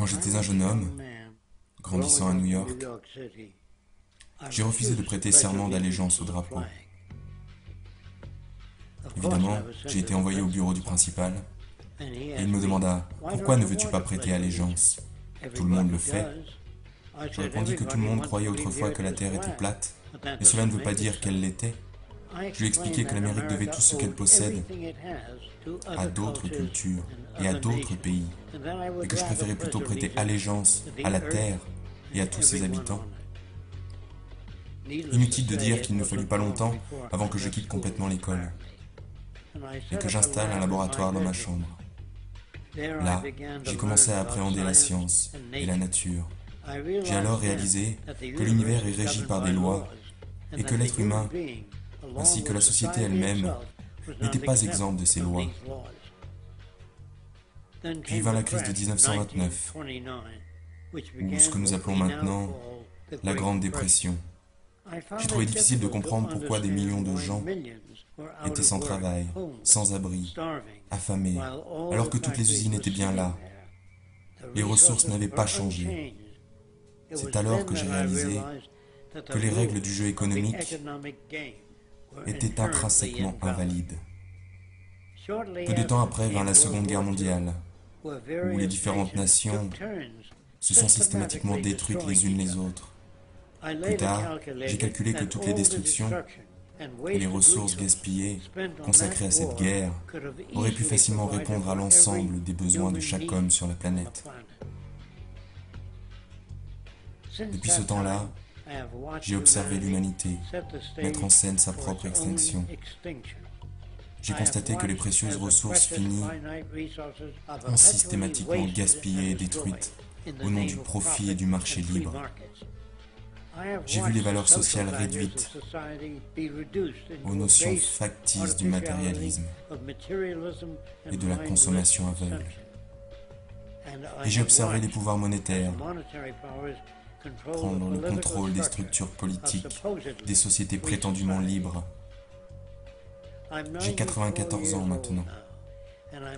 Quand j'étais un jeune homme, grandissant à New York, j'ai refusé de prêter serment d'allégeance au drapeau. Évidemment, j'ai été envoyé au bureau du principal et il me demanda « Pourquoi ne veux-tu pas prêter allégeance? Tout le monde le fait. » Je répondis que tout le monde croyait autrefois que la Terre était plate, mais cela ne veut pas dire qu'elle l'était. Je lui ai expliqué que l'Amérique devait tout ce qu'elle possède à d'autres cultures et à d'autres pays, et que je préférais plutôt prêter allégeance à la Terre et à tous ses habitants. Inutile de dire qu'il ne fallut pas longtemps avant que je quitte complètement l'école et que j'installe un laboratoire dans ma chambre. Là, j'ai commencé à appréhender la science et la nature. J'ai alors réalisé que l'univers est régi par des lois et que l'être humain, ainsi que la société elle-même, n'était pas exempt de ces lois. Puis vint la crise de 1929, ou ce que nous appelons maintenant la Grande Dépression. J'ai trouvé difficile de comprendre pourquoi des millions de gens étaient sans travail, sans abri, affamés, alors que toutes les usines étaient bien là. Les ressources n'avaient pas changé. C'est alors que j'ai réalisé que les règles du jeu économique étaient intrinsèquement invalides. Peu de temps après vint la Seconde Guerre mondiale, où les différentes nations se sont systématiquement détruites les unes les autres. Plus tard, j'ai calculé que toutes les destructions et les ressources gaspillées consacrées à cette guerre auraient pu facilement répondre à l'ensemble des besoins de chaque homme sur la planète. Depuis ce temps-là, j'ai observé l'humanité mettre en scène sa propre extinction. J'ai constaté que les précieuses ressources finies ont systématiquement gaspillé et détruites au nom du profit et du marché libre. J'ai vu les valeurs sociales réduites aux notions factices du matérialisme et de la consommation aveugle. Et j'ai observé les pouvoirs monétaires prendre le contrôle des structures politiques des sociétés prétendument libres. J'ai 94 ans maintenant,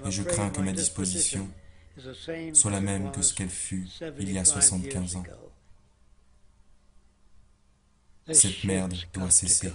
et je crains que ma disposition soit la même que ce qu'elle fut il y a 75 ans. Cette merde doit cesser.